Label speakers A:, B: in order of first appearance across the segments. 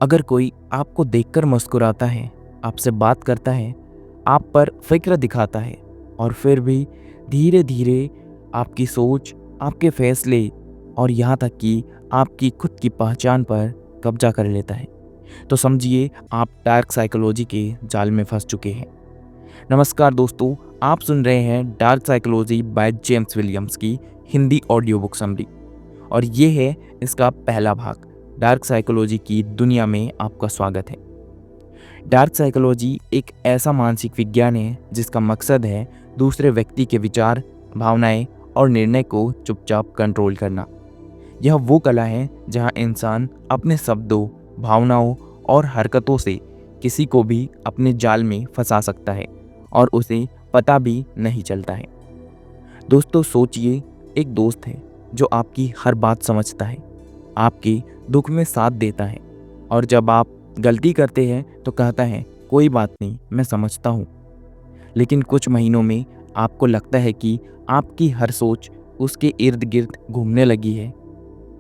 A: अगर कोई आपको देखकर मुस्कुराता है, आपसे बात करता है, आप पर फ़िक्र दिखाता है और फिर भी धीरे-धीरे आपकी सोच, आपके फ़ैसले और यहाँ तक कि आपकी खुद की पहचान पर कब्ज़ा कर लेता है, तो समझिए आप डार्क साइकोलॉजी के जाल में फँस चुके हैं। नमस्कार दोस्तों, आप सुन रहे हैं dark psychology by James Williams की हिंदी ऑडियो बुक समरी और ये है इसका पहला भाग। डार्क साइकोलॉजी की दुनिया में आपका स्वागत है। डार्क साइकोलॉजी एक ऐसा मानसिक विज्ञान है जिसका मकसद है दूसरे व्यक्ति के विचार, भावनाएं और निर्णय को चुपचाप कंट्रोल करना। यह वो कला है जहां इंसान अपने शब्दों, भावनाओं और हरकतों से किसी को भी अपने जाल में फंसा सकता है और उसे पता भी नहीं चलता है। दोस्तों सोचिए, एक दोस्त है जो आपकी हर बात समझता है, आपके दुख में साथ देता है और जब आप गलती करते हैं तो कहता है कोई बात नहीं, मैं समझता हूँ। लेकिन कुछ महीनों में आपको लगता है कि आपकी हर सोच उसके इर्द गिर्द घूमने लगी है।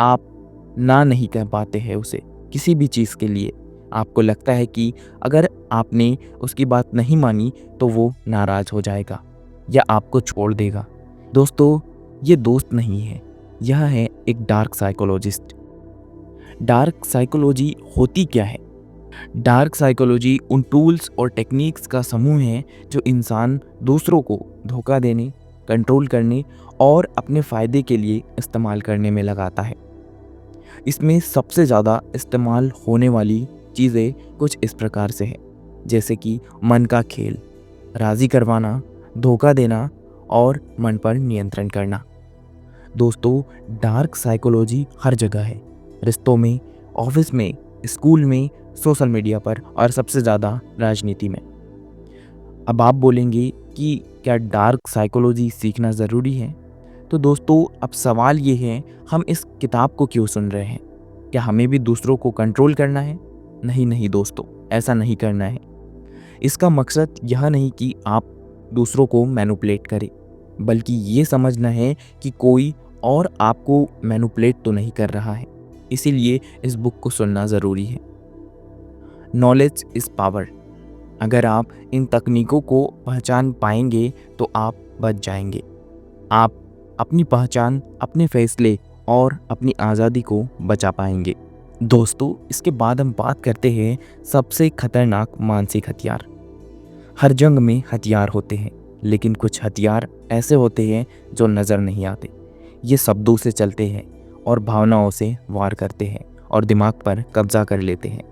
A: आप ना नहीं कह पाते हैं उसे किसी भी चीज़ के लिए। आपको लगता है कि अगर आपने उसकी बात नहीं मानी तो वो नाराज़ हो जाएगा या आपको छोड़ देगा। दोस्तों, ये दोस्त नहीं है, यह है एक डार्क साइकोलॉजिस्ट। डार्क साइकोलॉजी होती क्या है? डार्क साइकोलॉजी उन टूल्स और टेक्निक्स का समूह है जो इंसान दूसरों को धोखा देने, कंट्रोल करने और अपने फ़ायदे के लिए इस्तेमाल करने में लगाता है। इसमें सबसे ज़्यादा इस्तेमाल होने वाली चीज़ें कुछ इस प्रकार से है, जैसे कि मन का खेल, राज़ी करवाना, धोखा देना और मन पर नियंत्रण करना। दोस्तों, डार्क साइकोलॉजी हर जगह है, रिश्तों में, ऑफिस में, स्कूल में, सोशल मीडिया पर और सबसे ज़्यादा राजनीति में। अब आप बोलेंगे कि क्या डार्क साइकोलॉजी सीखना ज़रूरी है? तो दोस्तों, अब सवाल ये है, हम इस किताब को क्यों सुन रहे हैं? क्या हमें भी दूसरों को कंट्रोल करना है? नहीं दोस्तों, ऐसा नहीं करना है। इसका मकसद यह नहीं कि आप दूसरों को मैनिपुलेट करें, बल्कि ये समझना है कि कोई और आपको मैनिपुलेट तो नहीं कर रहा है। इसीलिए इस बुक को सुनना ज़रूरी है। Knowledge is power. अगर आप इन तकनीकों को पहचान पाएंगे तो आप बच जाएंगे। आप अपनी पहचान, अपने फैसले और अपनी आज़ादी को बचा पाएंगे। दोस्तों, इसके बाद हम बात करते हैं सबसे खतरनाक मानसिक हथियार। हर जंग में हथियार होते हैं, लेकिन कुछ हथियार ऐसे होते हैं जो नज़र नहीं आते। ये शब्दों से चलते हैं और भावनाओं से वार करते हैं और दिमाग पर कब्जा कर लेते हैं।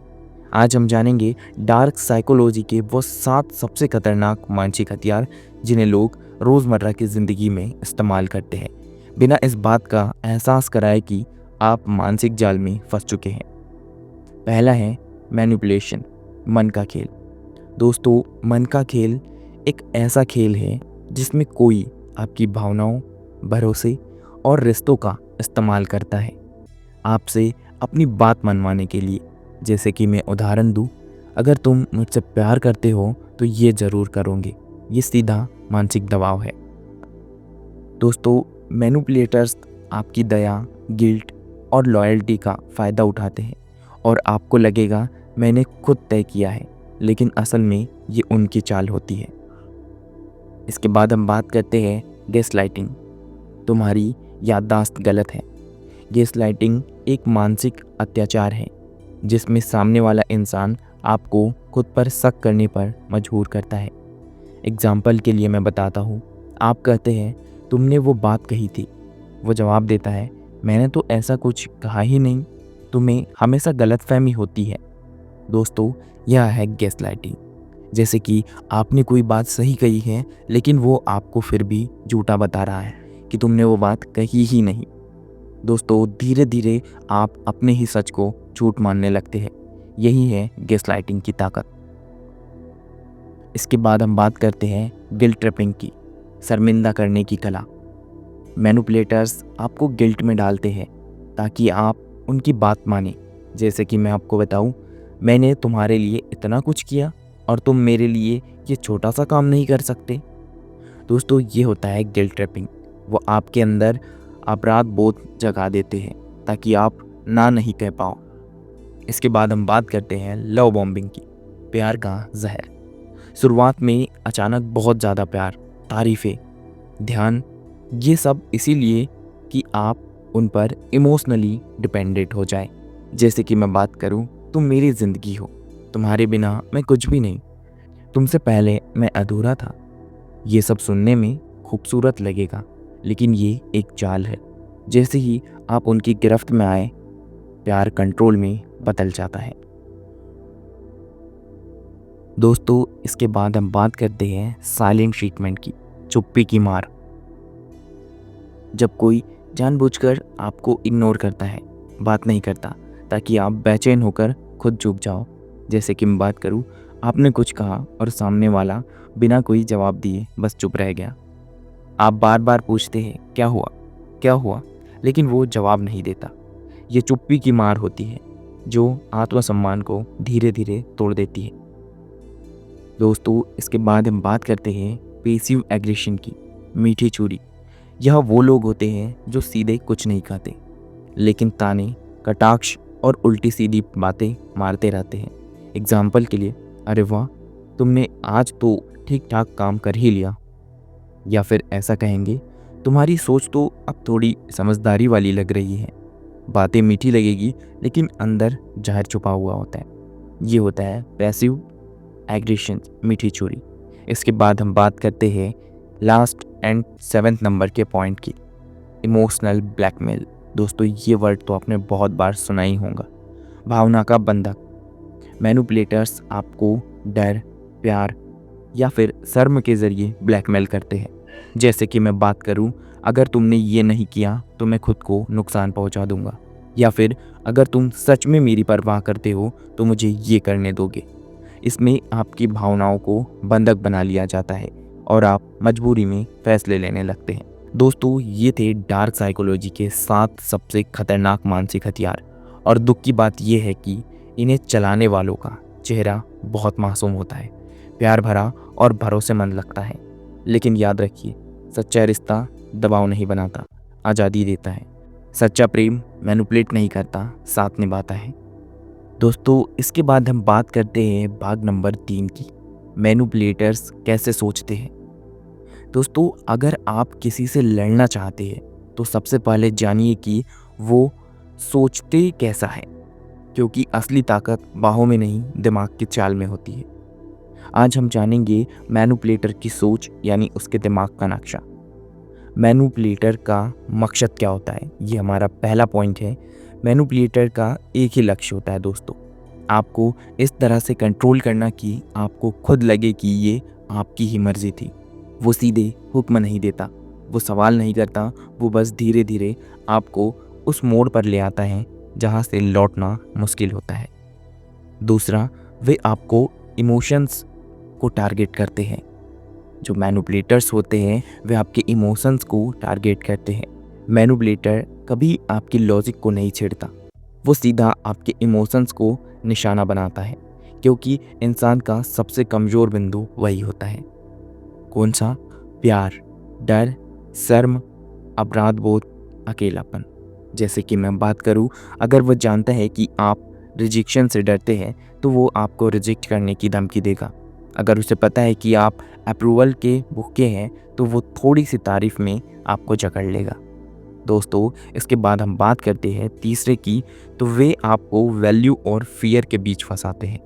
A: आज हम जानेंगे डार्क साइकोलॉजी के वो 7 सबसे खतरनाक मानसिक हथियार जिन्हें लोग रोज़मर्रा की ज़िंदगी में इस्तेमाल करते हैं, बिना इस बात का एहसास कराए कि आप मानसिक जाल में फंस चुके हैं। पहला है मैनिपुलेशन, मन का खेल। दोस्तों, मन का खेल एक ऐसा खेल है जिसमें कोई आपकी भावनाओं, भरोसे और रिश्तों का इस्तेमाल करता है आपसे अपनी बात मनवाने के लिए। जैसे कि मैं उदाहरण दूं, अगर तुम मुझसे प्यार करते हो तो ये ज़रूर करोगे। ये सीधा मानसिक दबाव है। दोस्तों, मैनिपुलेटर्स आपकी दया, गिल्ट और लॉयल्टी का फ़ायदा उठाते हैं और आपको लगेगा मैंने खुद तय किया है, लेकिन असल में ये उनकी चाल होती है। इसके बाद हम बात करते हैं गैसलाइटिंग। तुम्हारी याददाश्त गलत है। गैसलाइटिंग एक मानसिक अत्याचार है जिसमें सामने वाला इंसान आपको खुद पर शक करने पर मजबूर करता है। एग्जाम्पल के लिए मैं बताता हूँ, आप कहते हैं तुमने वो बात कही थी। वो जवाब देता है मैंने तो ऐसा कुछ कहा ही नहीं, तुम्हें हमेशा गलतफहमी होती है। दोस्तों, यह है गैसलाइटिंग। जैसे कि आपने कोई बात सही कही है, लेकिन वो आपको फिर भी झूठा बता रहा है कि तुमने वो बात कही ही नहीं। दोस्तों, धीरे धीरे आप अपने ही सच को झूठ मानने लगते हैं। यही है गैसलाइटिंग की ताकत। इसके बाद हम बात करते हैं गिल्ट ट्रिपिंग की, शर्मिंदा करने की कला। मैनिपुलेटर्स आपको गिल्ट में डालते हैं ताकि आप उनकी बात माने। जैसे कि मैं आपको बताऊं, मैंने तुम्हारे लिए इतना कुछ किया और तुम मेरे लिए ये छोटा सा काम नहीं कर सकते। दोस्तों, ये होता है गिल्ट ट्रिपिंग। वो आपके अंदर अपराध बोध जगा देते हैं ताकि आप ना नहीं कह पाओ। इसके बाद हम बात करते हैं लव बॉम्बिंग की, प्यार का जहर। शुरुआत में अचानक बहुत ज़्यादा प्यार, तारीफ़ें, ध्यान, ये सब इसीलिए कि आप उन पर इमोशनली डिपेंडेंट हो जाए। जैसे कि मैं बात करूं, तुम मेरी ज़िंदगी हो, तुम्हारे बिना मैं कुछ भी नहीं, तुमसे पहले मैं अधूरा था। ये सब सुनने में खूबसूरत लगेगा, लेकिन ये एक चाल है। जैसे ही आप उनकी गिरफ्त में आए, प्यार कंट्रोल में बदल जाता है। दोस्तों, इसके बाद हम बात करते हैं साइलेंट ट्रीटमेंट की, चुप्पी की मार। जब कोई जानबूझकर आपको इग्नोर करता है, बात नहीं करता, ताकि आप बेचैन होकर खुद चुप जाओ। जैसे कि मैं बात करूँ, आपने कुछ कहा और सामने वाला बिना कोई जवाब दिए बस चुप रह गया। आप बार बार पूछते हैं क्या हुआ, क्या हुआ, लेकिन वो जवाब नहीं देता। ये चुप्पी की मार होती है जो आत्मसम्मान को धीरे धीरे तोड़ देती है। दोस्तों, इसके बाद हम बात करते हैं पेसिव एग्रेशन की, मीठी चूरी। यह वो लोग होते हैं जो सीधे कुछ नहीं कहते, लेकिन ताने, कटाक्ष और उल्टी सीधी बातें मारते रहते हैं। एग्जाम्पल के लिए, अरे वाह, तुमने आज तो ठीक ठाक काम कर ही लिया। या फिर ऐसा कहेंगे, तुम्हारी सोच तो अब थोड़ी समझदारी वाली लग रही है। बातें मीठी लगेगी, लेकिन अंदर जहर छुपा हुआ होता है। ये होता है पैसिव एग्रेशन, मीठी चोरी। इसके बाद हम बात करते हैं लास्ट एंड 7th नंबर के पॉइंट की, इमोशनल ब्लैकमेल। दोस्तों, ये वर्ड तो आपने बहुत बार सुना ही होगा, भावना का बंधक। मैनिपुलेटर्स आपको डर, प्यार या फिर शर्म के ज़रिए ब्लैकमेल करते हैं। जैसे कि मैं बात करूं, अगर तुमने ये नहीं किया तो मैं खुद को नुकसान पहुंचा दूंगा, या फिर अगर तुम सच में मेरी परवाह करते हो तो मुझे ये करने दोगे। इसमें आपकी भावनाओं को बंधक बना लिया जाता है और आप मजबूरी में फैसले लेने लगते हैं। दोस्तों, ये थे डार्क साइकोलॉजी के 7 सबसे खतरनाक मानसिक हथियार। और दुख की बात यह है कि इन्हें चलाने वालों का चेहरा बहुत मासूम होता है, प्यार भरा और भरोसेमंद लगता है। लेकिन याद रखिए, सच्चा रिश्ता दबाव नहीं बनाता, आज़ादी देता है। सच्चा प्रेम मैनिपुलेट नहीं करता, साथ निभाता है। दोस्तों, इसके बाद हम बात करते हैं भाग नंबर 3 की, मैनिपुलेटर्स कैसे सोचते हैं। दोस्तों, अगर आप किसी से लड़ना चाहते हैं तो सबसे पहले जानिए कि वो सोचते कैसा है, क्योंकि असली ताकत बाहों में नहीं, दिमाग की चाल में होती है। आज हम जानेंगे मैनिपुलेटर की सोच, यानी उसके दिमाग का नक्शा। मैनिपुलेटर का मकसद क्या होता है, ये हमारा पहला पॉइंट है। मैनिपुलेटर का एक ही लक्ष्य होता है दोस्तों, आपको इस तरह से कंट्रोल करना कि आपको खुद लगे कि ये आपकी ही मर्जी थी। वो सीधे हुक्म नहीं देता, वो सवाल नहीं करता, वो बस धीरे धीरे आपको उस मोड़ पर ले आता है जहाँ से लौटना मुश्किल होता है। दूसरा, वे आपको इमोशंस को टारगेट करते हैं। जो मैनिपुलेटर्स होते हैं वे आपके इमोशंस को टारगेट करते हैं। मैनिपुलेटर कभी आपकी लॉजिक को नहीं छेड़ता, वो सीधा आपके इमोशंस को निशाना बनाता है, क्योंकि इंसान का सबसे कमज़ोर बिंदु वही होता है। कौन सा? प्यार, डर, शर्म, अपराध बोध, अकेलापन। जैसे कि मैं बात करूं, अगर वो जानता है कि आप रिजेक्शन से डरते हैं तो वो आपको रिजेक्ट करने की धमकी देगा। अगर उसे पता है कि आप अप्रूवल के भूखे हैं तो वो थोड़ी सी तारीफ में आपको जकड़ लेगा। दोस्तों, इसके बाद हम बात करते हैं तीसरे की, तो वे आपको वैल्यू और फियर के बीच फंसाते हैं।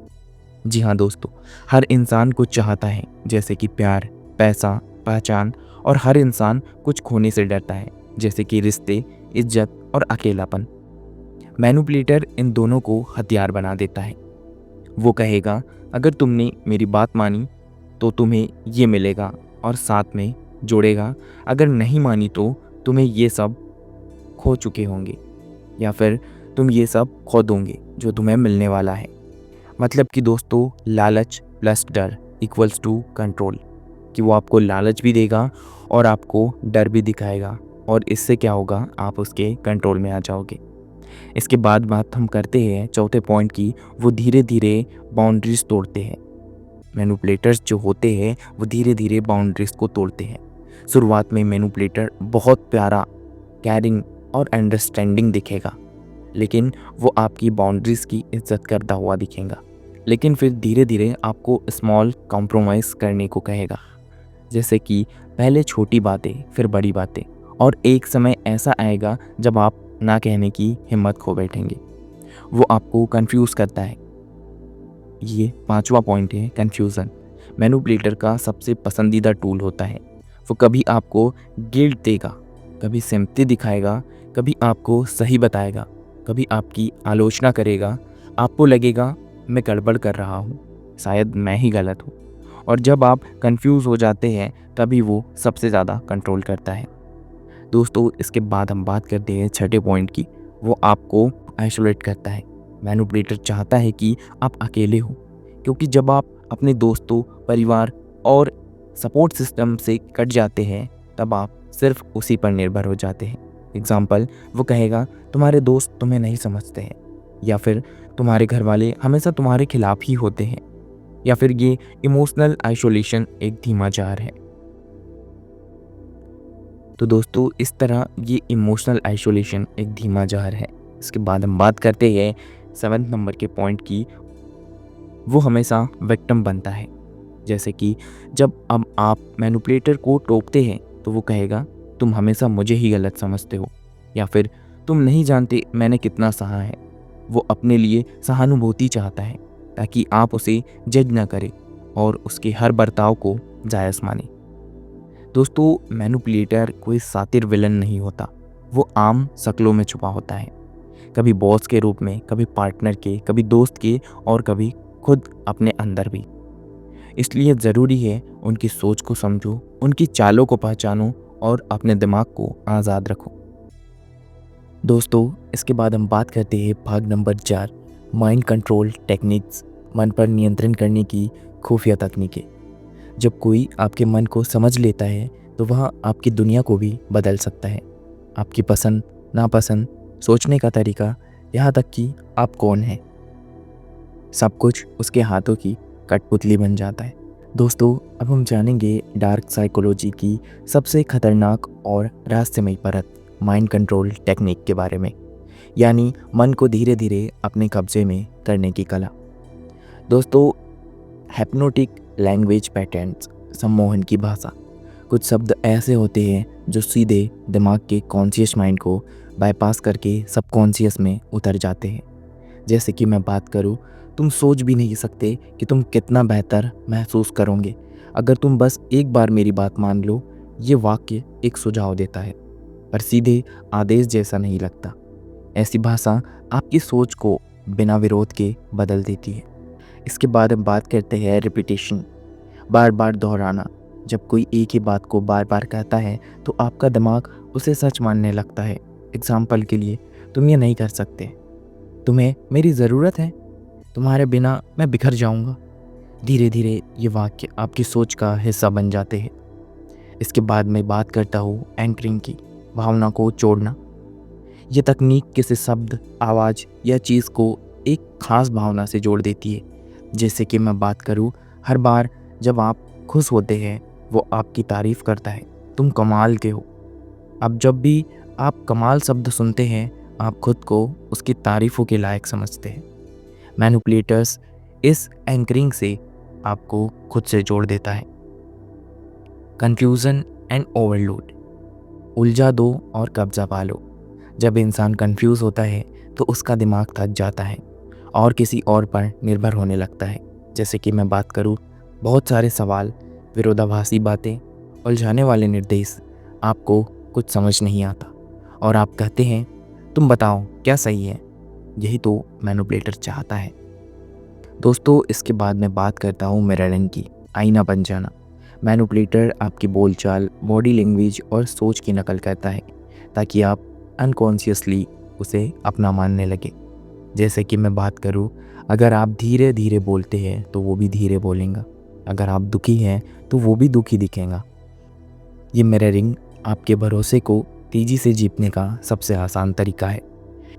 A: जी हाँ दोस्तों, हर इंसान कुछ चाहता है, जैसे कि प्यार, पैसा, पहचान, और हर इंसान कुछ खोने से डरता है, जैसे कि रिश्ते, इज्जत और अकेलापन। मैनिपुलेटर इन दोनों को हथियार बना देता है। वो कहेगा, अगर तुमने मेरी बात मानी तो तुम्हें ये मिलेगा, और साथ में जोड़ेगा, अगर नहीं मानी तो तुम्हें ये सब खो चुके होंगे, या फिर तुम ये सब खो दोगे जो तुम्हें मिलने वाला है। मतलब कि दोस्तों, लालच प्लस डर इक्वल्स टू कंट्रोल, कि वो आपको लालच भी देगा और आपको डर भी दिखाएगा, और इससे क्या होगा, आप उसके कंट्रोल में आ जाओगे। इसके बाद बात हम करते हैं चौथे पॉइंट की, वो धीरे धीरे बाउंड्रीज तोड़ते हैं। मैनिपुलेटर्स जो होते हैं वो धीरे धीरे बाउंड्रीज को तोड़ते हैं। शुरुआत में मैनिपुलेटर बहुत प्यारा, कैरिंग और अंडरस्टैंडिंग दिखेगा, लेकिन वो आपकी बाउंड्रीज़ की इज्जत करता हुआ दिखेगा। लेकिन फिर धीरे धीरे आपको स्मॉल कॉम्प्रोमाइज़ करने को कहेगा, जैसे कि पहले छोटी बातें फिर बड़ी बातें, और एक समय ऐसा आएगा जब आप ना कहने की हिम्मत खो बैठेंगे। वो आपको कंफ्यूज करता है। ये 5वां पॉइंट है, कन्फ्यूज़न। मैनिपुलेटर का सबसे पसंदीदा टूल होता है। वो कभी आपको गिल्ट देगा, कभी सिम्पैथी दिखाएगा, कभी आपको सही बताएगा, कभी आपकी आलोचना करेगा। आपको लगेगा मैं गड़बड़ कर रहा हूँ, शायद मैं ही गलत हूँ। और जब आप कंफ्यूज हो जाते हैं तभी वो सबसे ज़्यादा कंट्रोल करता है। दोस्तों, इसके बाद हम बात करते हैं छठे पॉइंट की। वो आपको आइसोलेट करता है। मैनिपुलेटर चाहता है कि आप अकेले हो, क्योंकि जब आप अपने दोस्तों, परिवार और सपोर्ट सिस्टम से कट जाते हैं तब आप सिर्फ उसी पर निर्भर हो जाते हैं। एग्जाम्पल, वो कहेगा तुम्हारे दोस्त तुम्हें नहीं समझते हैं, या फिर तुम्हारे घर वाले हमेशा तुम्हारे खिलाफ ही होते हैं, या फिर ये इमोशनल आइसोलेशन एक धीमा जार है। तो दोस्तों, इस तरह ये इमोशनल आइसोलेशन एक धीमा जार है। इसके बाद हम बात करते हैं 7 नंबर के पॉइंट की। वो हमेशा विक्टिम बनता है। जैसे कि जब अब आप मैनिपुलेटर को टोकते हैं तो वो कहेगा तुम हमेशा मुझे ही गलत समझते हो, या फिर तुम नहीं जानते मैंने कितना सहा है। वो अपने लिए सहानुभूति चाहता है ताकि आप उसे जज ना करें और उसके हर बर्ताव को जायज़ माने। दोस्तों, मैनिपुलेटर कोई सातिर विलन नहीं होता। वो आम शक्लों में छुपा होता है, कभी बॉस के रूप में, कभी पार्टनर के, कभी दोस्त के, और कभी खुद अपने अंदर भी। इसलिए ज़रूरी है उनकी सोच को समझो, उनकी चालों को पहचानो और अपने दिमाग को आज़ाद रखो। दोस्तों, इसके बाद हम बात करते हैं भाग नंबर 4, माइंड कंट्रोल टेक्निक्स। मन पर नियंत्रण करने की खुफिया तकनीकें। जब कोई आपके मन को समझ लेता है तो वह आपकी दुनिया को भी बदल सकता है। आपकी पसंद, नापसंद, सोचने का तरीका, यहाँ तक कि आप कौन हैं, सब कुछ उसके हाथों की कठपुतली बन जाता है। दोस्तों, अब हम जानेंगे डार्क साइकोलॉजी की सबसे खतरनाक और रहस्यमयी परत, माइंड कंट्रोल टेक्निक के बारे में, यानी मन को धीरे धीरे अपने कब्जे में करने की कला। दोस्तों, हिप्नोटिक लैंग्वेज पैटर्न्स, सम्मोहन की भाषा। कुछ शब्द ऐसे होते हैं जो सीधे दिमाग के कॉन्शियस माइंड को बाईपास करके सबकॉन्शियस में उतर जाते हैं। जैसे कि मैं बात करूँ, तुम सोच भी नहीं सकते कि तुम कितना बेहतर महसूस करोगे अगर तुम बस एक बार मेरी बात मान लो। ये वाक्य एक सुझाव देता है, पर सीधे आदेश जैसा नहीं लगता। ऐसी भाषा आपकी सोच को बिना विरोध के बदल देती है। इसके बाद हम बात करते हैं रिपीटेशन, बार बार दोहराना। जब कोई एक ही बात को बार बार कहता है तो आपका दिमाग उसे सच मानने लगता है। एग्जाम्पल के लिए, तुम ये नहीं कर सकते, तुम्हें मेरी ज़रूरत है, तुम्हारे बिना मैं बिखर जाऊंगा। धीरे धीरे ये वाक्य आपकी सोच का हिस्सा बन जाते हैं। इसके बाद मैं बात करता हूँ एंकरिंग की, भावना को जोड़ना। ये तकनीक किसी शब्द, आवाज़ या चीज़ को एक खास भावना से जोड़ देती है। जैसे कि मैं बात करूँ, हर बार जब आप खुश होते हैं वो आपकी तारीफ़ करता है, तुम कमाल के हो। अब जब भी आप कमाल शब्द सुनते हैं आप खुद को उसकी तारीफ़ों के लायक समझते हैं। मैनिपुलेटर्स इस एंकरिंग से आपको खुद से जोड़ देता है। कंफ्यूजन एंड ओवरलोड, उलझा दो और कब्जा पा लो। जब इंसान कंफ्यूज होता है तो उसका दिमाग थक जाता है और किसी और पर निर्भर होने लगता है। जैसे कि मैं बात करूँ, बहुत सारे सवाल, विरोधाभासी बातें, उलझाने वाले निर्देश, आपको कुछ समझ नहीं आता और आप कहते हैं तुम बताओ क्या सही है। यही तो मैनिपुलेटर चाहता है। दोस्तों, इसके बाद मैं बात करता हूँ मिररिंग की, आईना बन जाना। मैनिपुलेटर आपकी बोलचाल, बॉडी लैंग्वेज और सोच की नकल करता है ताकि आप अनकॉन्शियसली उसे अपना मानने लगे। जैसे कि मैं बात करूँ, अगर आप धीरे धीरे बोलते हैं तो वो भी धीरे बोलेगा, अगर आप दुखी हैं तो वो भी दुखी दिखेगा। ये मिररिंग आपके भरोसे को तेज़ी से जीतने का सबसे आसान तरीका है।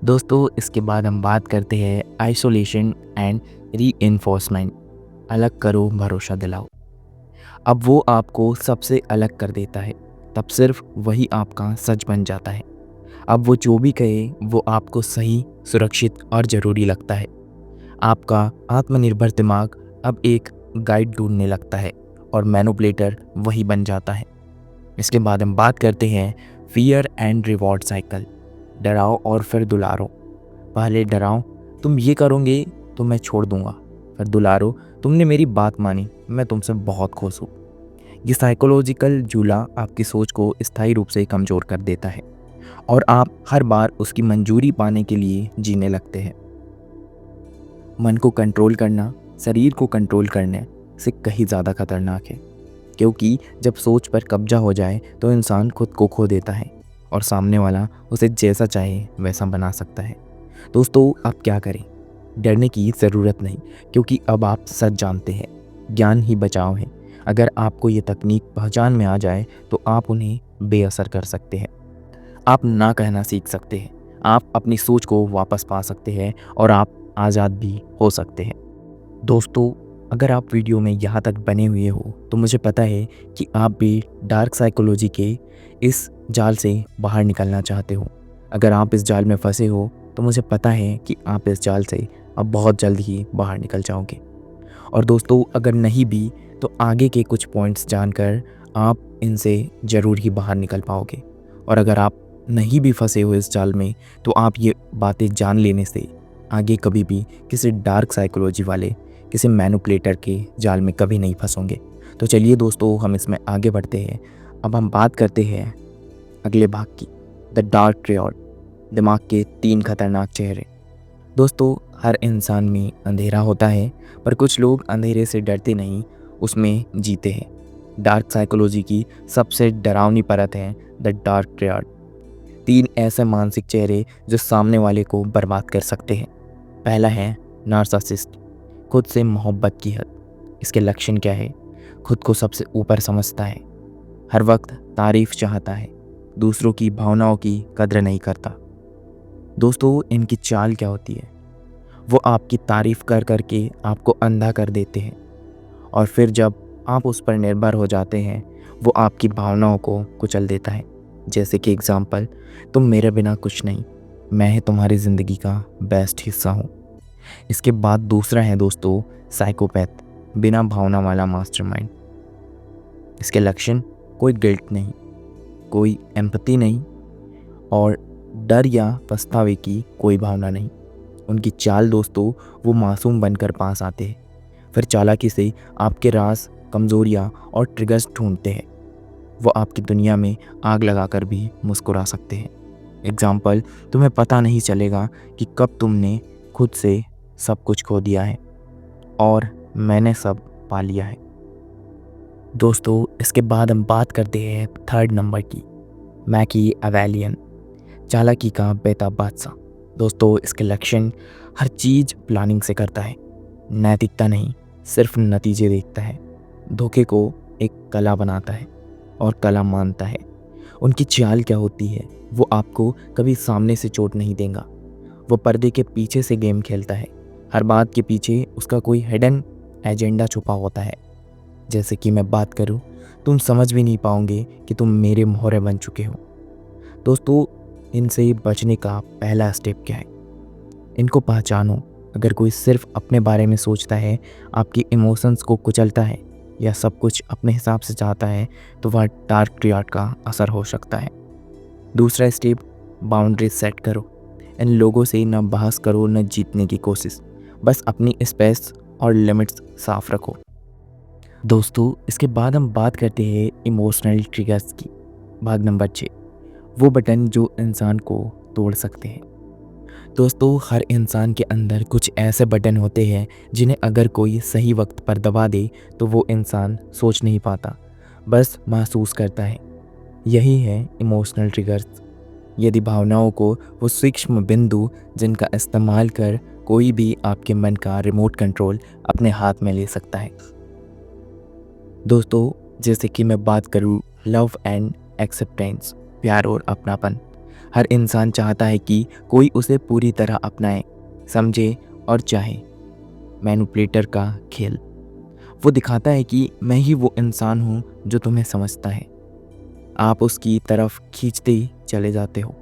A: दोस्तों, इसके बाद हम बात करते हैं आइसोलेशन एंड रीइंफोर्समेंट, अलग करो, भरोसा दिलाओ। अब वो आपको सबसे अलग कर देता है, तब सिर्फ वही आपका सच बन जाता है। अब वो जो भी कहे वो आपको सही, सुरक्षित और ज़रूरी लगता है। आपका आत्मनिर्भर दिमाग अब एक गाइड ढूंढने लगता है और मैनिपुलेटर वही बन जाता है। इसके बाद हम बात करते हैं फियर एंड रिवॉर्ड साइकिल। डराओ और फिर दुलारो। पहले डराओ, तुम ये करोगे तो मैं छोड़ दूंगा। फिर दुलारो, तुमने मेरी बात मानी, मैं तुमसे बहुत खुश हूँ। ये साइकोलॉजिकल झूला आपकी सोच को स्थायी रूप से कमज़ोर कर देता है और आप हर बार उसकी मंजूरी पाने के लिए जीने लगते हैं। मन को कंट्रोल करना शरीर को कंट्रोल करने से कहीं ज़्यादा खतरनाक है, क्योंकि जब सोच पर कब्जा हो जाए तो इंसान खुद को खो देता है और सामने वाला उसे जैसा चाहे वैसा बना सकता है। दोस्तों, आप क्या करें? डरने की ज़रूरत नहीं, क्योंकि अब आप सच जानते हैं, ज्ञान ही बचाव है। अगर आपको ये तकनीक पहचान में आ जाए तो आप उन्हें बेअसर कर सकते हैं। आप ना कहना सीख सकते हैं, आप अपनी सोच को वापस पा सकते हैं और आप आज़ाद भी हो सकते हैं। दोस्तों, अगर आप वीडियो में यहाँ तक बने हुए हो तो मुझे पता है कि आप भी डार्क साइकोलॉजी के इस जाल से बाहर निकलना चाहते हो। अगर आप इस जाल में फंसे हो तो मुझे पता है कि आप इस जाल से अब बहुत जल्द ही बाहर निकल जाओगे। और दोस्तों, अगर नहीं भी तो आगे के कुछ पॉइंट्स जानकर आप इनसे ज़रूर ही बाहर निकल पाओगे। और अगर आप नहीं भी फंसे हो इस जाल में तो आप ये बातें जान लेने से आगे कभी भी किसी डार्क साइकोलॉजी वाले, किसी मैनिपुलेटर के जाल में कभी नहीं फंसोगे। तो चलिए दोस्तों, हम इसमें आगे बढ़ते हैं। अब हम बात करते हैं अगले भाग की, द डार्क ट्रायड, दिमाग के 3 खतरनाक चेहरे। दोस्तों, हर इंसान में अंधेरा होता है, पर कुछ लोग अंधेरे से डरते नहीं, उसमें जीते हैं। डार्क साइकोलॉजी की सबसे डरावनी परत है द डार्क ट्रायड। 3 ऐसे मानसिक चेहरे जो सामने वाले को बर्बाद कर सकते हैं। पहला है नार्सिसिस्ट, खुद से मोहब्बत की हद। इसके लक्षण क्या है? खुद को सबसे ऊपर समझता है, हर वक्त तारीफ चाहता है, दूसरों की भावनाओं की कद्र नहीं करता। दोस्तों, इनकी चाल क्या होती है? वो आपकी तारीफ कर करके आपको अंधा कर देते हैं और फिर जब आप उस पर निर्भर हो जाते हैं वो आपकी भावनाओं को कुचल देता है। जैसे कि एग्जाम्पल, तुम मेरे बिना कुछ नहीं, मैं ही तुम्हारी ज़िंदगी का बेस्ट हिस्सा हूँ। इसके बाद दूसरा है दोस्तों साइकोपैथ, बिना भावना वाला मास्टरमाइंड। इसके लक्षण, कोई गिल्ट नहीं, कोई एम्पैथी नहीं और डर या पछतावे की कोई भावना नहीं। उनकी चाल दोस्तों, वो मासूम बनकर पास आते हैं, फिर चालाकी से आपके राज, कमज़ोरियाँ और ट्रिगर्स ढूंढते हैं। वो आपकी दुनिया में आग लगाकर भी मुस्कुरा सकते हैं। एग्जाम्पल, तुम्हें पता नहीं चलेगा कि कब तुमने खुद से सब कुछ खो दिया है और मैंने सब पा लिया है। दोस्तों, इसके बाद हम बात करते हैं 3rd नंबर की, मैकियावेलियन, चालाकी का बेताब बादशाह। दोस्तों, इसके लक्षण, हर चीज़ प्लानिंग से करता है, नैतिकता नहीं, सिर्फ नतीजे देखता है, धोखे को एक कला बनाता है और कला मानता है। उनकी चाल क्या होती है? वो आपको कभी सामने से चोट नहीं देगा, वो पर्दे के पीछे से गेम खेलता है। हर बात के पीछे उसका कोई हिडन एजेंडा छुपा होता है। जैसे कि मैं बात करूं, तुम समझ भी नहीं पाओगे कि तुम मेरे मोहरे बन चुके हो। दोस्तों, इनसे बचने का पहला स्टेप क्या है? इनको पहचानो। अगर कोई सिर्फ अपने बारे में सोचता है, आपकी इमोशंस को कुचलता है या सब कुछ अपने हिसाब से चाहता है, तो वह डार्क ट्रायड का असर हो सकता है। दूसरा स्टेप, बाउंड्रीज सेट करो। इन लोगों से न बहस करो न जीतने की कोशिश, बस अपनी स्पेस और लिमिट्स साफ रखो। दोस्तों, इसके बाद हम बात करते हैं इमोशनल ट्रिगर्स की, भाग नंबर 6, वो बटन जो इंसान को तोड़ सकते हैं। दोस्तों, हर इंसान के अंदर कुछ ऐसे बटन होते हैं जिन्हें अगर कोई सही वक्त पर दबा दे तो वो इंसान सोच नहीं पाता, बस महसूस करता है। यही है इमोशनल ट्रिगर्स। यदि भावनाओं को वो सूक्ष्म बिंदु जिनका इस्तेमाल कर कोई भी आपके मन का रिमोट कंट्रोल अपने हाथ में ले सकता है। दोस्तों, जैसे कि मैं बात करूँ लव एंड एक्सेप्टेंस, प्यार और अपनापन। हर इंसान चाहता है कि कोई उसे पूरी तरह अपनाए, समझे और चाहे। मैनिपुलेटर का खेल, वो दिखाता है कि मैं ही वो इंसान हूँ जो तुम्हें समझता है। आप उसकी तरफ खींचते चले जाते हो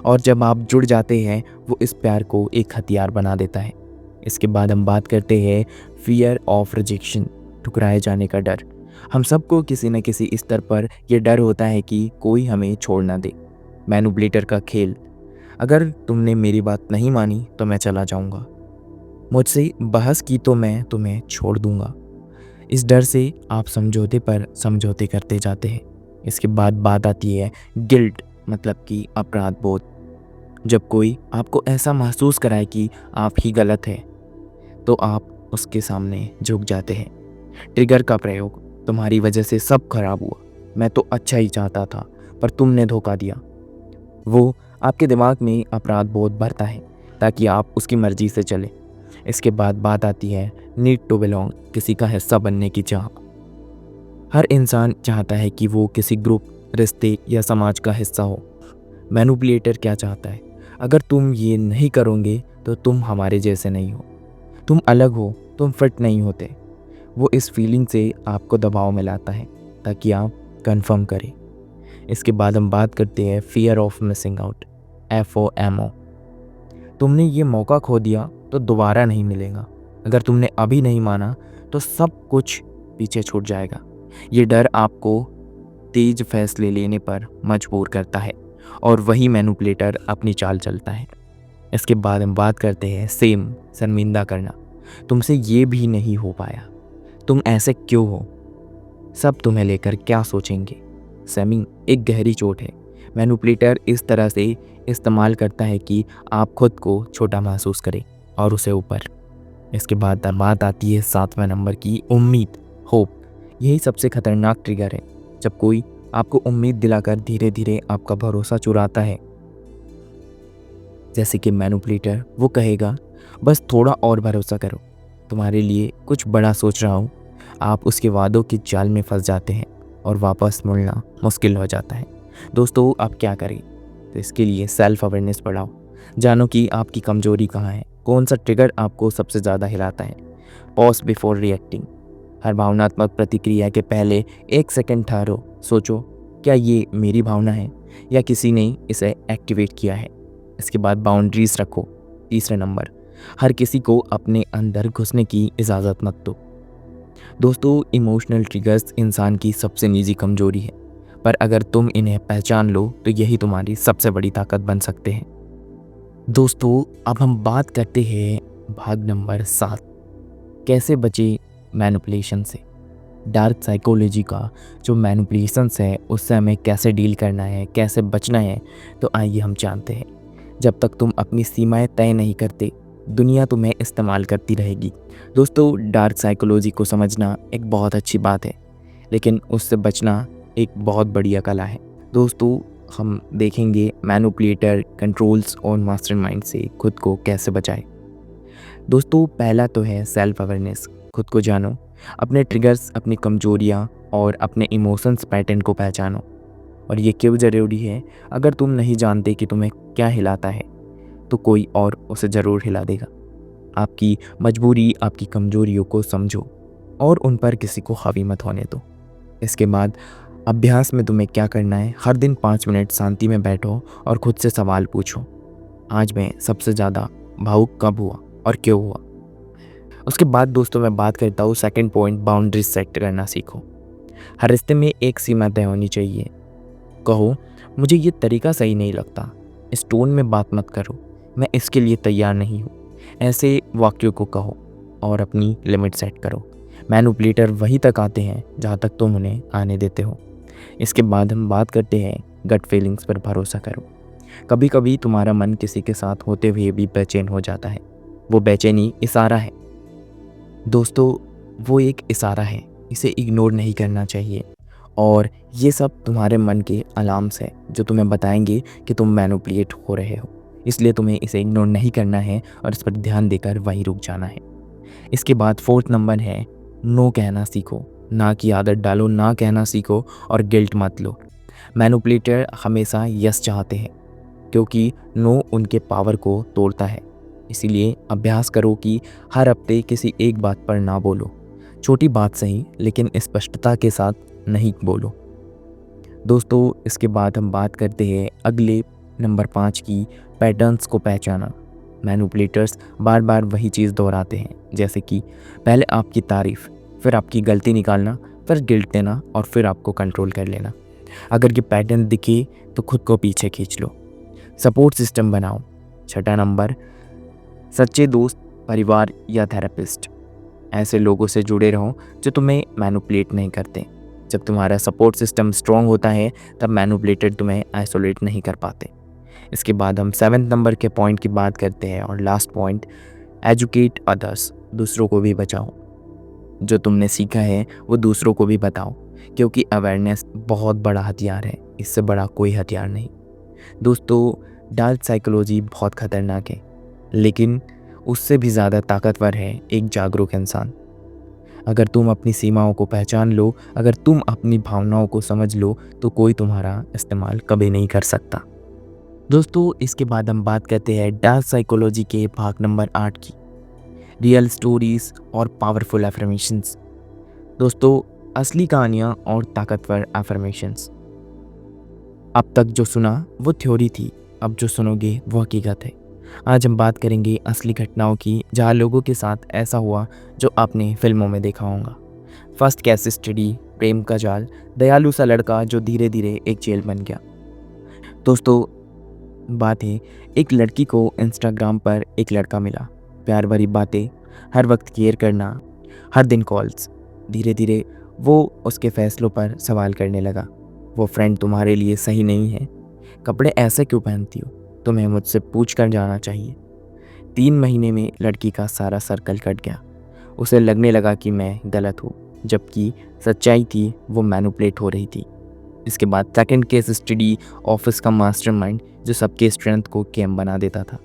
A: और जब आप जुड़ जाते हैं वो इस प्यार को एक हथियार बना देता है। इसके बाद हम बात करते हैं फियर ऑफ रिजेक्शन, ठुकराए जाने का डर। हम सबको किसी न किसी स्तर पर यह डर होता है कि कोई हमें छोड़ ना दे। मैनिपुलेटर का खेल, अगर तुमने मेरी बात नहीं मानी तो मैं चला जाऊंगा, मुझसे बहस की तो मैं तुम्हें छोड़ दूंगा। इस डर से आप समझौते पर समझौते करते जाते हैं। इसके बाद बात आती है गिल्ट, मतलब कि अपराध बोध। जब कोई आपको ऐसा महसूस कराए कि आप ही गलत हैं तो आप उसके सामने झुक जाते हैं। ट्रिगर का प्रयोग, तुम्हारी वजह से सब खराब हुआ, मैं तो अच्छा ही चाहता था पर तुमने धोखा दिया। वो आपके दिमाग में अपराध बोध भरता है ताकि आप उसकी मर्जी से चले। इसके बाद बात आती है नीड टू बिलोंग, किसी का हिस्सा बनने की चाह। हर इंसान चाहता है कि वो किसी ग्रुप, रिश्ते या समाज का हिस्सा हो। मैनिपुलेटर क्या चाहता है, अगर तुम ये नहीं करोगे तो तुम हमारे जैसे नहीं हो, तुम अलग हो, तुम फिट नहीं होते। वो इस फीलिंग से आपको दबाव में लाता है ताकि आप कंफर्म करें। इसके बाद हम बात करते हैं fear of missing out, FOMO। तुमने ये मौका खो दिया तो दोबारा नहीं मिलेगा। अगर तुमने अभी नहीं माना तो सब कुछ पीछे छूट जाएगा। ये डर आपको तेज फैसले लेने पर मजबूर करता है और वही मैनिपुलेटर अपनी चाल चलता है। इसके बाद हम बात करते हैं सेम, शर्मिंदा करना। तुमसे ये भी नहीं हो पाया, तुम ऐसे क्यों हो, सब तुम्हें लेकर क्या सोचेंगे। सेमिंग एक गहरी चोट है। मैनिपुलेटर इस तरह से इस्तेमाल करता है कि आप खुद को छोटा महसूस करें और उसे ऊपर। इसके बाद बात आती है 7वें नंबर की, उम्मीद, होप। यही सबसे खतरनाक ट्रिगर है। जब कोई आपको उम्मीद दिलाकर धीरे धीरे आपका भरोसा चुराता है। जैसे कि मैनिपुलेटर वो कहेगा बस थोड़ा और भरोसा करो, तुम्हारे लिए कुछ बड़ा सोच रहा हूँ। आप उसके वादों की जाल में फंस जाते हैं और वापस मुड़ना मुश्किल हो जाता है। दोस्तों, आप क्या करें? तो इसके लिए सेल्फ अवेयरनेस बढ़ाओ। जानो कि आपकी कमजोरी कहाँ है, कौन सा ट्रिगर आपको सबसे ज़्यादा हिलाता है। पॉज बिफोर रिएक्टिंग, हर भावनात्मक प्रतिक्रिया के पहले 1 सेकंड ठहरो, सोचो क्या ये मेरी भावना है या किसी ने इसे एक्टिवेट किया है। इसके बाद बाउंड्रीज रखो। 3रा नंबर, हर किसी को अपने अंदर घुसने की इजाज़त मत दो। दोस्तों, इमोशनल ट्रिगर्स इंसान की सबसे निजी कमजोरी है, पर अगर तुम इन्हें पहचान लो तो यही तुम्हारी सबसे बड़ी ताकत बन सकते हैं। दोस्तों, अब हम बात करते हैं भाग नंबर 7, कैसे बचे मैनिपुलेशन से। डार्क साइकोलॉजी का जो मैनिपुलेशंस है उससे हमें कैसे डील करना है, कैसे बचना है, तो आइए हम जानते हैं। जब तक तुम अपनी सीमाएं तय नहीं करते, दुनिया तुम्हें इस्तेमाल करती रहेगी। दोस्तों, डार्क साइकोलॉजी को समझना एक बहुत अच्छी बात है, लेकिन उससे बचना एक बहुत बढ़िया कला है। दोस्तों, हम देखेंगे मैनिपुलेटर, कंट्रोल्स और मास्टरमाइंड से खुद को कैसे बचाएं। दोस्तों, पहला तो है सेल्फ अवेयरनेस, खुद को जानो, अपने ट्रिगर्स, अपनी कमजोरियाँ और अपने इमोशंस पैटर्न को पहचानो। और ये क्यों ज़रूरी है? अगर तुम नहीं जानते कि तुम्हें क्या हिलाता है तो कोई और उसे ज़रूर हिला देगा। आपकी मजबूरी, आपकी कमजोरियों को समझो और उन पर किसी को हावी मत होने दो। इसके बाद अभ्यास में तुम्हें क्या करना है, हर दिन 5 मिनट शांति में बैठो और खुद से सवाल पूछो, आज मैं सबसे ज़्यादा भावुक कब हुआ और क्यों हुआ। उसके बाद दोस्तों मैं बात करता हूँ सेकंड पॉइंट, बाउंड्रीज सेट करना सीखो। हर रिश्ते में एक सीमा तय होनी चाहिए। कहो, मुझे ये तरीका सही नहीं लगता, इस टोन में बात मत करो, मैं इसके लिए तैयार नहीं हूँ। ऐसे वाक्यों को कहो और अपनी लिमिट सेट करो। मैनिपुलेटर वहीं तक आते हैं जहाँ तक तुम उन्हें आने देते हो। इसके बाद हम बात करते हैं गट फीलिंग्स पर भरोसा करो। कभी कभी तुम्हारा मन किसी के साथ होते हुए भी बेचैन हो जाता है। वो बेचैनी इशारा है। दोस्तों, वो एक इशारा है, इसे इग्नोर नहीं करना चाहिए। और ये सब तुम्हारे मन के अलार्म्स है जो तुम्हें बताएंगे कि तुम मैनिपुलेट हो रहे हो। इसलिए तुम्हें इसे इग्नोर नहीं करना है और इस पर ध्यान देकर वहीं रुक जाना है। इसके बाद 4th नंबर है नो कहना सीखो। ना की आदत डालो, ना कहना सीखो और गिल्ट मत लो। मैनिपुलेटर हमेशा यस चाहते हैं क्योंकि नो उनके पावर को तोड़ता है। इसीलिए अभ्यास करो कि हर हफ्ते किसी एक बात पर ना बोलो। छोटी बात सही, लेकिन स्पष्टता के साथ नहीं बोलो। दोस्तों, इसके बाद हम बात करते हैं अगले नंबर 5 की पैटर्न्स को पहचाना। मैनिपुलेटर्स बार बार वही चीज़ दोहराते हैं, जैसे कि पहले आपकी तारीफ, फिर आपकी गलती निकालना, फिर गिल्ट देना और फिर आपको कंट्रोल कर लेना। अगर ये पैटर्न दिखे तो खुद को पीछे खींच लो। सपोर्ट सिस्टम बनाओ। छठा नंबर, सच्चे दोस्त, परिवार या थेरेपिस्ट। ऐसे लोगों से जुड़े रहो जो तुम्हें मैनिपुलेट नहीं करते। जब तुम्हारा सपोर्ट सिस्टम स्ट्रॉन्ग होता है तब मैनिपुलेटर तुम्हें आइसोलेट नहीं कर पाते। इसके बाद हम 7वें नंबर के पॉइंट की बात करते हैं और लास्ट पॉइंट, एजुकेट अदर्स। दूसरों को भी बचाओ। जो तुमने सीखा है वो दूसरों को भी बताओ, क्योंकि अवेयरनेस बहुत बड़ा हथियार है, इससे बड़ा कोई हथियार नहीं। दोस्तों, डार्क साइकोलॉजी बहुत खतरनाक है, लेकिन उससे भी ज़्यादा ताकतवर है एक जागरूक इंसान। अगर तुम अपनी सीमाओं को पहचान लो, अगर तुम अपनी भावनाओं को समझ लो, तो कोई तुम्हारा इस्तेमाल कभी नहीं कर सकता। दोस्तों, इसके बाद हम बात करते हैं डार्क साइकोलॉजी के भाग नंबर 8 की, रियल स्टोरीज और पावरफुल एफर्मेशंस। दोस्तों, असली कहानियाँ और ताकतवर एफर्मेशंस। अब तक जो सुना वो थ्योरी थी, अब जो सुनोगे वो हकीकत है। आज हम बात करेंगे असली घटनाओं की, जहाँ लोगों के साथ ऐसा हुआ जो आपने फिल्मों में देखा होगा। फर्स्ट केस स्टडी, प्रेम का जाल, दयालु सा लड़का जो धीरे धीरे एक जेल बन गया। दोस्तों, बात है, एक लड़की को इंस्टाग्राम पर एक लड़का मिला। प्यार भरी बातें, हर वक्त केयर करना, हर दिन कॉल्स। धीरे धीरे वो उसके फैसलों पर सवाल करने लगा। वो फ्रेंड तुम्हारे लिए सही नहीं है, कपड़े ऐसे क्यों पहनती हो, तुम्हें मुझसे पूछ कर जाना चाहिए। 3 महीने में लड़की का सारा सर्कल कट गया। उसे लगने लगा कि मैं गलत हूँ, जबकि सच्चाई थी वो मैनिपुलेट हो रही थी। इसके बाद सेकंड केस स्टडी, ऑफिस का मास्टरमाइंड जो सबके स्ट्रेंथ को गेम बना देता था।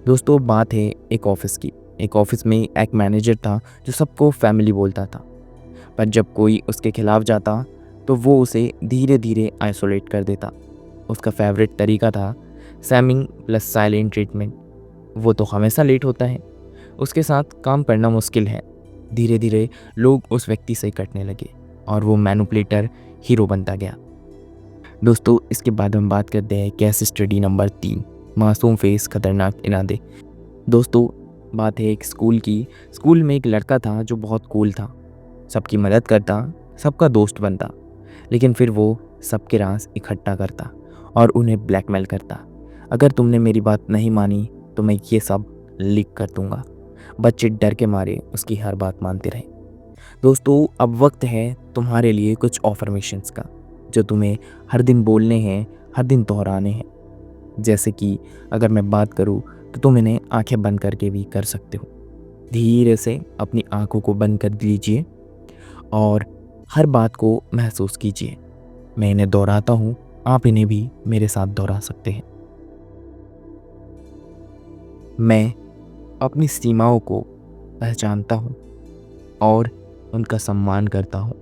A: दोस्तों, बात है एक ऑफिस की। एक ऑफिस में एक मैनेजर था जो सबको फैमिली बोलता था, पर जब कोई उसके खिलाफ जाता तो वो उसे धीरे धीरे आइसोलेट कर देता। उसका फेवरेट तरीका था सैमिंग प्लस साइलेंट ट्रीटमेंट। वो तो हमेशा लेट होता है, उसके साथ काम करना मुश्किल है। धीरे धीरे लोग उस व्यक्ति से कटने लगे और वो मैनिपुलेटर हीरो बनता गया। दोस्तों, इसके बाद हम बात करते हैं केस स्टडी नंबर 3, मासूम फेस, खतरनाक इरादे। दोस्तों, बात है एक स्कूल की। स्कूल में एक लड़का था जो बहुत कूल था, सबकी मदद करता, सबका दोस्त बनता, लेकिन फिर वो सबके राज इकट्ठा करता और उन्हें ब्लैकमेल करता। अगर तुमने मेरी बात नहीं मानी तो मैं ये सब लीक कर दूंगा। बच्चे डर के मारे उसकी हर बात मानते रहे। दोस्तों, अब वक्त है तुम्हारे लिए कुछ अफर्मेशंस का, जो तुम्हें हर दिन बोलने हैं, हर दिन दोहराने हैं। जैसे कि अगर मैं बात करूँ तो तुम इन्हें आंखें बंद करके भी कर सकते हो। धीरे से अपनी आंखों को बंद कर लीजिए और हर बात को महसूस कीजिए। मैं इन्हें दोहराता हूँ, आप इन्हें भी मेरे साथ दोहरा सकते हैं। मैं अपनी सीमाओं को पहचानता हूँ और उनका सम्मान करता हूँ।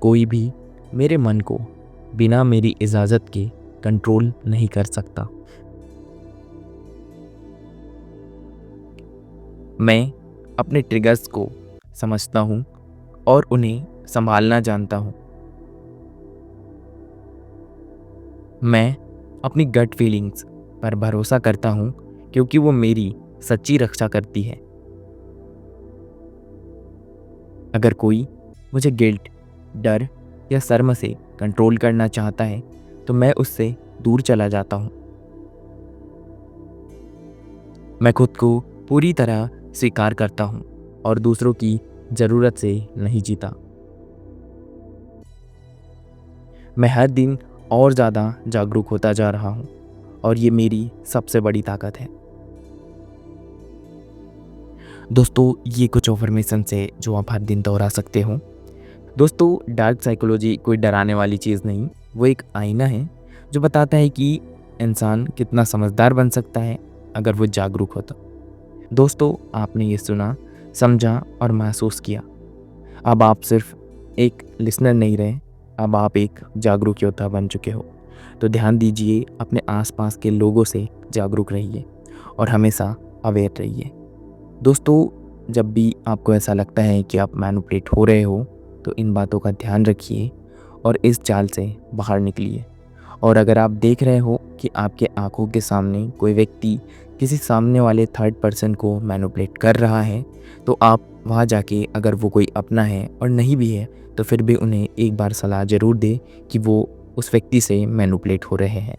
A: कोई भी मेरे मन को बिना मेरी इजाज़त के कंट्रोल नहीं कर सकता। मैं अपने ट्रिगर्स को समझता हूँ और उन्हें संभालना जानता हूँ। मैं अपनी गट फीलिंग्स पर भरोसा करता हूँ, क्योंकि वो मेरी सच्ची रक्षा करती है। अगर कोई मुझे गिल्ट, डर या शर्म से कंट्रोल करना चाहता है तो मैं उससे दूर चला जाता हूँ। मैं खुद को पूरी तरह स्वीकार करता हूँ और दूसरों की ज़रूरत से नहीं जीता। मैं हर दिन और ज़्यादा जागरूक होता जा रहा हूँ और ये मेरी सबसे बड़ी ताकत है। दोस्तों, ये कुछ अफर्मेशन है जो आप हर दिन दोहरा सकते हो। दोस्तों, डार्क साइकोलॉजी कोई डराने वाली चीज़ नहीं, वो एक आईना है जो बताता है कि इंसान कितना समझदार बन सकता है अगर वो जागरूक हो तो। दोस्तों, आपने ये सुना, समझा और महसूस किया। अब आप सिर्फ एक लिसनर नहीं रहे, अब आप एक जागरूक योद्धा बन चुके हो। तो ध्यान दीजिए, अपने आसपास के लोगों से जागरूक रहिए और हमेशा अवेयर रहिए। दोस्तों, जब भी आपको ऐसा लगता है कि आप मैनिपुलेट हो रहे हो तो इन बातों का ध्यान रखिए और इस जाल से बाहर निकलिए। और अगर आप देख रहे हो कि आपके आंखों के सामने कोई व्यक्ति किसी सामने वाले थर्ड पर्सन को मैनिपुलेट कर रहा है, तो आप वहाँ जाके, अगर वो कोई अपना है और नहीं भी है, तो फिर भी उन्हें एक बार सलाह ज़रूर दें कि वो उस व्यक्ति से मैनिपुलेट हो रहे हैं।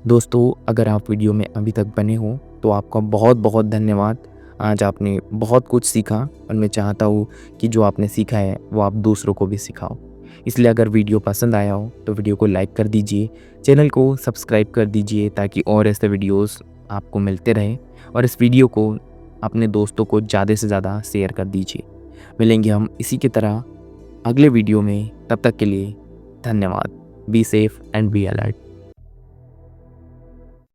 A: दोस्तों, अगर आप वीडियो में अभी तक बने हो तो आपका बहुत बहुत धन्यवाद। आज आपने बहुत कुछ सीखा और मैं चाहता हूँ कि जो आपने सीखा है वो आप दूसरों को भी सिखाओ। इसलिए अगर वीडियो पसंद आया हो तो वीडियो को लाइक कर दीजिए, चैनल को सब्सक्राइब कर दीजिए ताकि और ऐसे वीडियोस आपको मिलते रहें, और इस वीडियो को अपने दोस्तों को ज़्यादा से ज़्यादा शेयर कर दीजिए। मिलेंगे हम इसी की तरह अगले वीडियो में, तब तक के लिए धन्यवाद। Be safe and be alert.